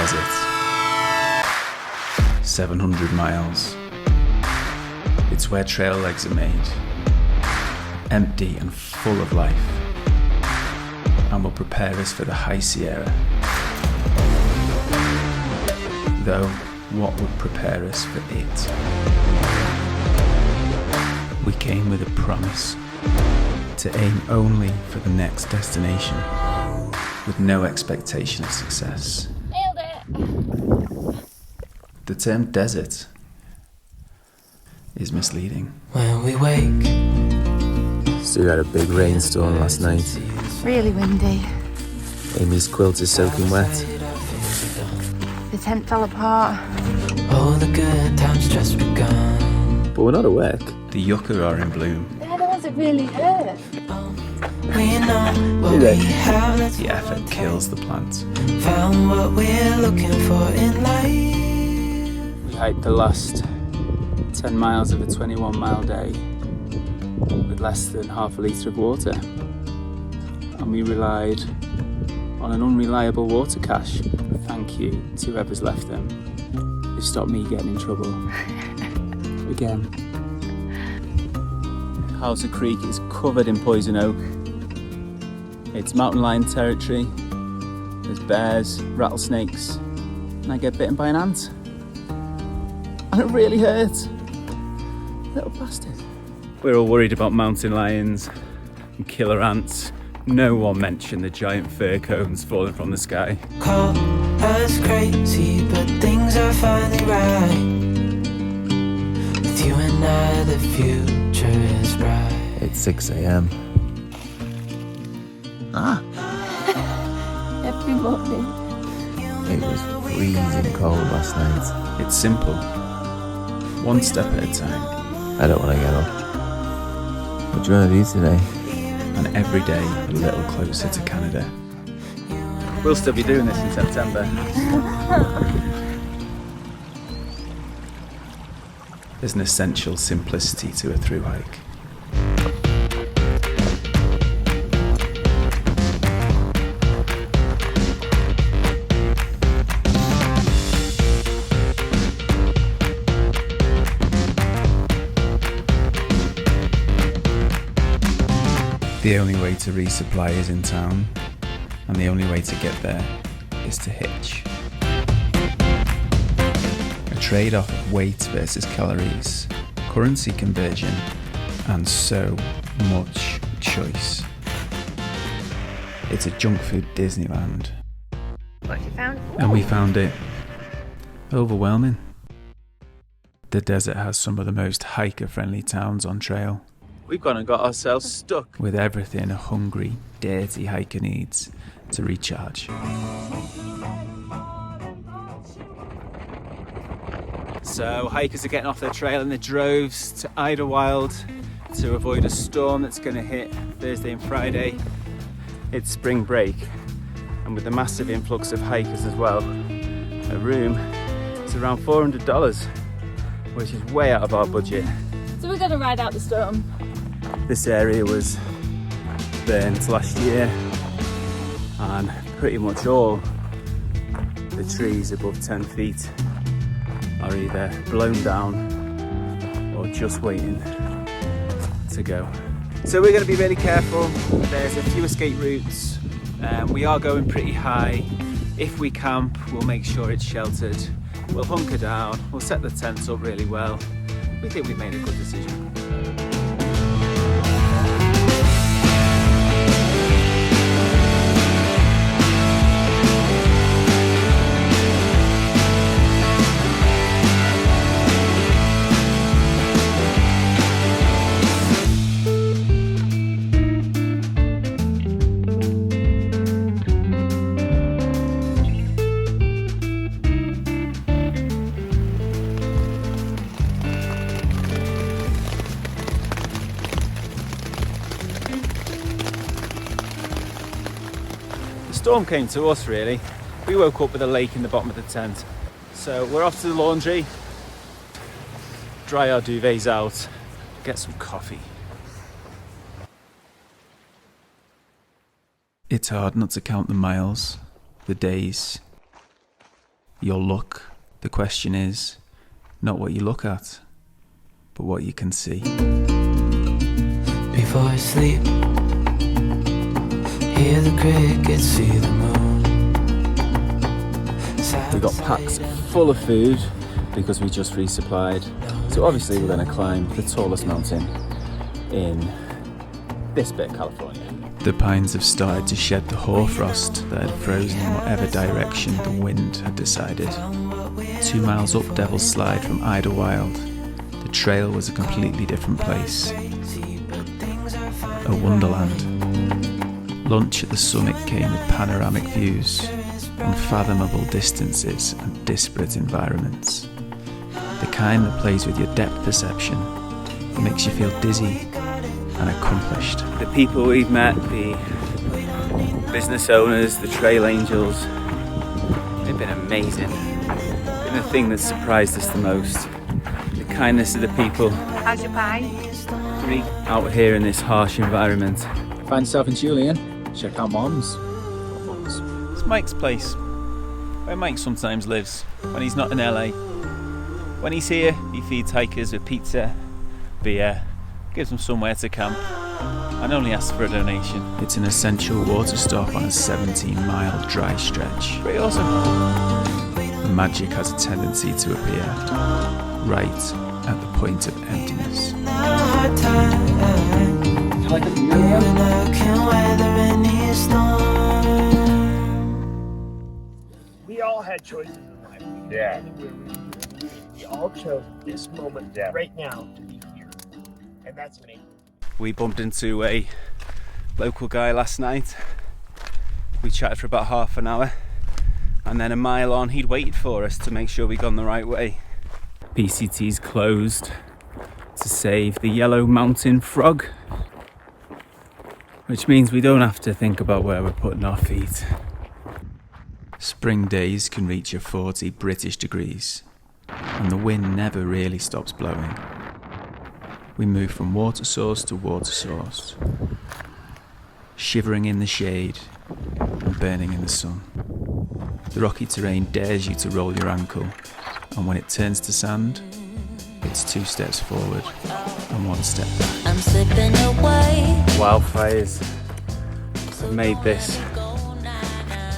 desert. 700 miles. It's where trail legs are made. Empty and full of life. And will prepare us for the high Sierra. Though, what would prepare us for it? We came with a promise to aim only for the next destination, with no expectation of success. Nailed it! The term desert is misleading. When we wake, Sue had a big rainstorm last night. Really windy. Amy's quilt is soaking wet. The tent fell apart. all the good times just begun. But we're not at work. The yucca are in bloom. They're the ones that really hurt. We know what we have, let's The effort kills the plant. found what we're looking for in life. We hiked the last 10 miles of a 21-mile day with less than half a litre of water. And we relied on an unreliable water cache. Thank you to whoever's left them. They've stopped me getting in trouble. Again. Hauser Creek is covered in poison oak. It's mountain lion territory. There's bears, rattlesnakes, and I get bitten by an ant. And it really hurt. Little bastard. We're all worried about mountain lions and killer ants. No one mentioned the giant fir cones falling from the sky. Call us crazy, but things are finally right. With you and I, the future is bright. It's 6 a.m. Every morning. It was freezing cold last night. It's simple. One step at a time. I don't want to get up. What do you want to do today? And every day a little closer to Canada. We'll still be doing this in September. There's an essential simplicity to a through hike. The only way to resupply is in town, and the only way to get there is to hitch. A trade-off of weight versus calories, currency conversion, and so much choice. It's a junk food Disneyland. What you found? And we found it overwhelming. The desert has some of the most hiker-friendly towns on trail. We've gone and got ourselves stuck with everything a hungry, dirty hiker needs to recharge. So hikers are getting off their trail in the droves to Idlewild to avoid a storm that's going to hit Thursday and Friday. It's spring break, and with the massive influx of hikers as well, a room is around $400, which is way out of our budget. So we're going to ride out the storm. This area was burnt last year, and pretty much all the trees above 10 feet are either blown down or just waiting to go. So we're going to be really careful. There's a few escape routes. We are going pretty high. If we camp, we'll make sure it's sheltered. We'll hunker down, we'll set the tents up really well. We think we've made a good decision. The storm came to us really. We woke up with a lake in the bottom of the tent. So we're off to the laundry, dry our duvets out, get some coffee. It's hard not to count the miles, the days, your luck. The question is not what you look at, but what you can see. Before I sleep, hear the crickets, see the moon. We got packs full of food because we just resupplied. So obviously we're going to climb the tallest mountain in this bit of California. The pines have started to shed the hoarfrost that had frozen in whatever direction the wind had decided. 2 miles up Devil's Slide from Idlewild, the trail was a completely different place. A wonderland. Lunch at the summit came with panoramic views, unfathomable distances and disparate environments. The kind that plays with your depth perception, that makes you feel dizzy and accomplished. The people we've met, the business owners, the trail angels, they've been amazing. And the thing that surprised us the most, the kindness of the people. How's your pie? Out here in this harsh environment. Find yourself in Julian, check out Mom's. It's Mike's place, where Mike sometimes lives when he's not in LA. When he's here, he feeds hikers with pizza, beer, gives them somewhere to camp, and only asks for a donation. It's an essential water stop on a 17-mile dry stretch. Pretty awesome. The magic has a tendency to appear right at the point of emptiness. We all had choices in life. Yeah. We all chose this moment right now to be here. And that's me. We bumped into a local guy last night. We chatted for about half an hour. And then a mile on, he'd waited for us to make sure we'd gone the right way. PCT's closed to save the yellow mountain frog, which means we don't have to think about where we're putting our feet. Spring days can reach a 40 British degrees, and the wind never really stops blowing. We move from water source to water source, shivering in the shade and burning in the sun. The rocky terrain dares you to roll your ankle, and when it turns to sand, it's 2 steps forward and 1 step back. I'm slipping away. Wildfires have made this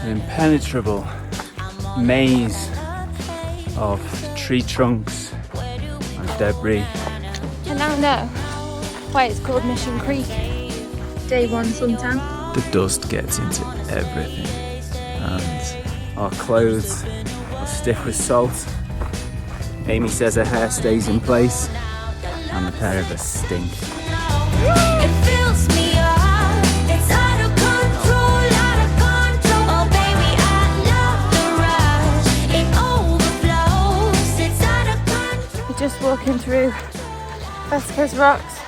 an impenetrable maze of tree trunks and debris. I now know why it's called Mission Creek. Day 1 suntan. The dust gets into everything, and Our clothes are stiff with salt. Amy says her hair stays in place, and the pair of us stink. It fills me up. It's out of control, out of control. Oh baby, I love the rush. It overflows. It's out of control. We're just walking through Vasquez Rocks,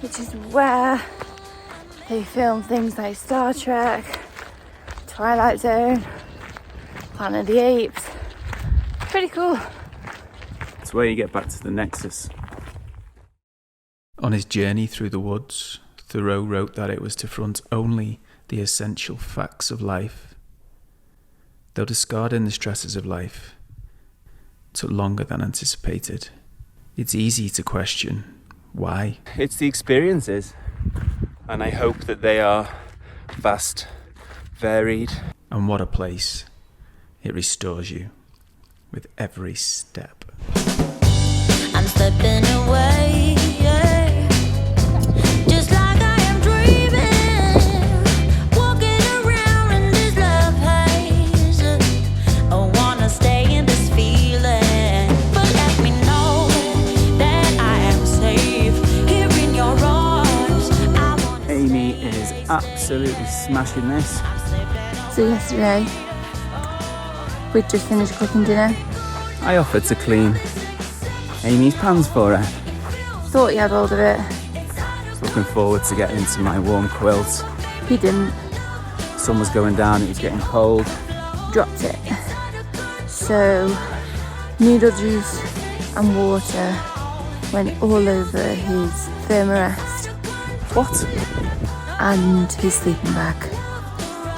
which is where they film things like Star Trek, Twilight Zone, Planet of the Apes. Pretty cool. It's where you get back to the Nexus. on his journey through the woods, Thoreau wrote that it was to front only the essential facts of life. Though discarding the stresses of life took longer than anticipated, it's easy to question why. It's the experiences, and I hope that they are vast, varied. And what a place. It restores you with every step. I'm slipping away, yeah. Just like I am dreaming, walking around in this love haze. I wanna stay in this feeling, but let me know that I am safe here in your arms. Amy is absolutely smashing this. So yesterday, we'd just finished cooking dinner. I offered to clean Amy's pans for her. Thought he had hold of it. Looking forward to getting into my warm quilt. He didn't. Sun was going down, it was getting cold. Dropped it. So, noodle juice and water went all over his thermarest What? and his sleeping bag.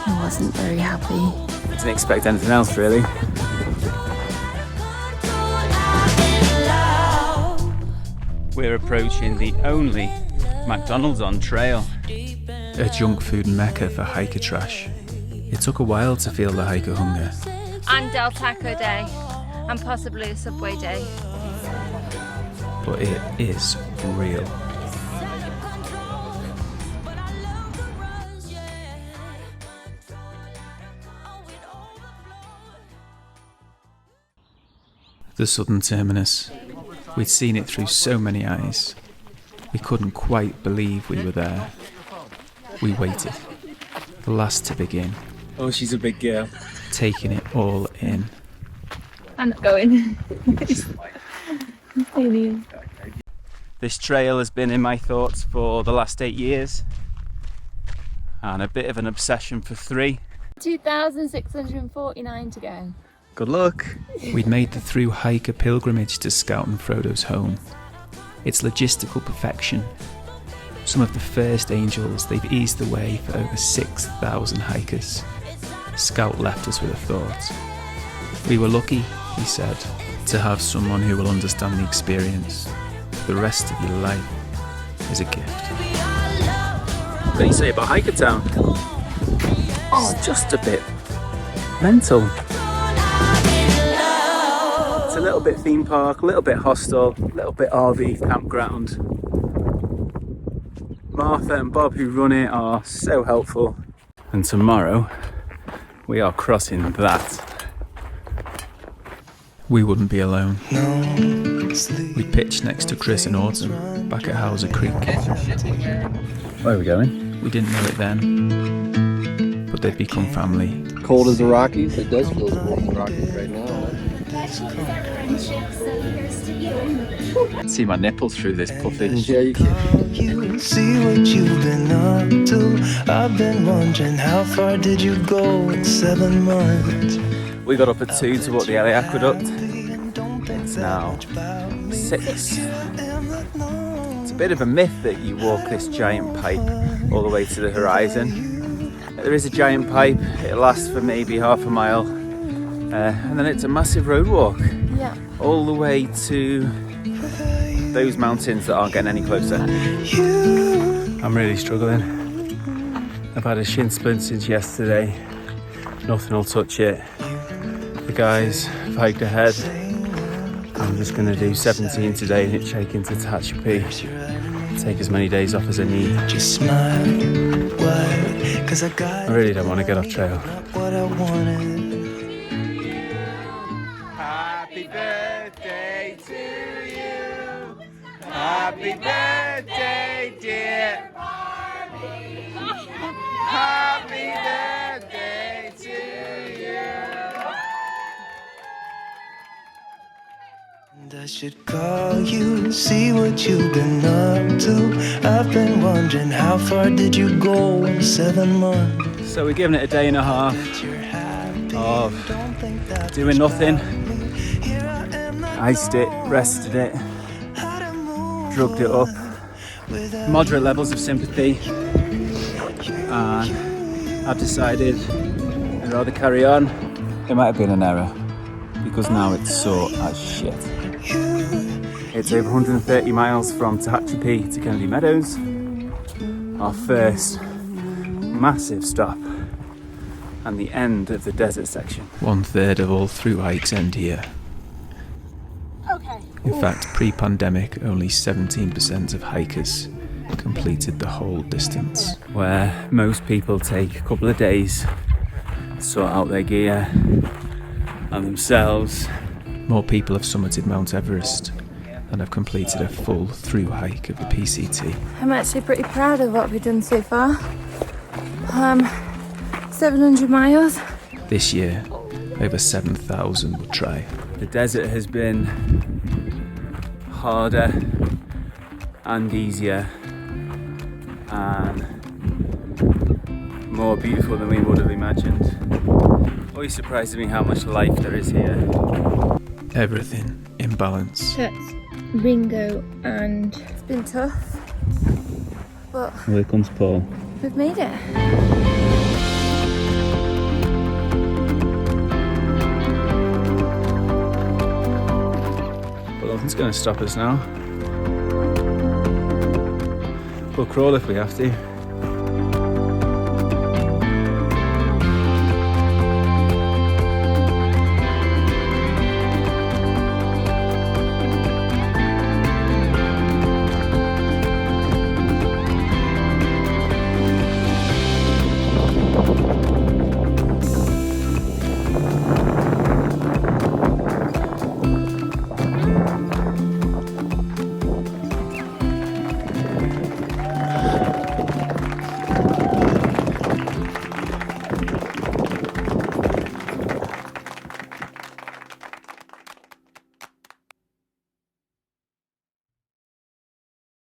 He wasn't very happy. Didn't expect anything else, really. we're approaching the only McDonald's on trail. A junk food mecca for hiker trash. It took a while to feel the hiker hunger. And Del Taco Day, and possibly a Subway Day. But it is real. The southern terminus. We'd seen it through so many eyes. We couldn't quite believe we were there. We waited. The last to begin. Oh, she's a big girl. Taking it all in. I'm not going. This trail has been in my thoughts for the last 8 years. And a bit of an obsession for 3. 2,649 to go. Good luck. We'd made the through hiker pilgrimage to Scout and Frodo's home. It's logistical perfection. Some of the first angels, they've eased the way for over 6,000 hikers. Scout left us with a thought. We were lucky, he said, to have someone who will understand the experience. The rest of your life is a gift. What do you say about Hiker Town? Oh, just a bit mental. It's a little bit theme park, a little bit hostel, a little bit RV campground. Martha and Bob, who run it, are so helpful. And tomorrow we are crossing that. We wouldn't be alone. We pitched next to Chris and Autumn, back at Hauser Creek. Where are we going? We didn't know it then, but they'd become family. Cold as the Rockies? It does feel as cold as the Rockies right now. See my nipples through this puffage. Yeah, you can. You see what you've been up to. I've been wondering how far did you go in 7 months? We got up at 2 to walk the LA Aqueduct. It's now 6. It's a bit of a myth that you walk this giant pipe all the way to the horizon. There is a giant pipe, it lasts for maybe half a mile, and then it's a massive road walk. Yeah. All the way to those mountains that aren't getting any closer. I'm really struggling. I've had a shin splint since yesterday. Nothing will touch it. The guys have hiked ahead. I'm just going to do 17 today and hitchhiking to Tehachapi. Take as many days off as I need. Just smile, why? 'Cause I got I really don't want to get off trail. what I wanted. Happy birthday to you. Happy birthday, dear. Happy birthday to you. And I should call you, see what you've been up to. I've been wondering how far did you go in 7 months? So we're giving it a day and a half You're happy, of don't think that doing nothing. here I am not Iced it, rested it, drugged it up. Moderate levels of sympathy. And I've decided I'd rather carry on. It might have been an error because now it's sore as shit. It's over 130 miles from Tehachapi to Kennedy Meadows. Our first massive stop and the end of the desert section. 1/3 of all through hikes end here. Okay. In fact, pre-pandemic, only 17% of hikers completed the whole distance. Where most people take a couple of days, sort out their gear and themselves. More people have summited Mount Everest than have completed a full through hike of the PCT. I'm actually pretty proud of what we've done so far. 700 miles. This year, over 7,000 would try. The desert has been harder and easier and more beautiful than we would have imagined. Always surprises me how much life there is here. Everything in balance. That's Ringo, and it's been tough, but Here comes Paul. we've made it. But nothing's going to stop us now. We'll crawl if we have to.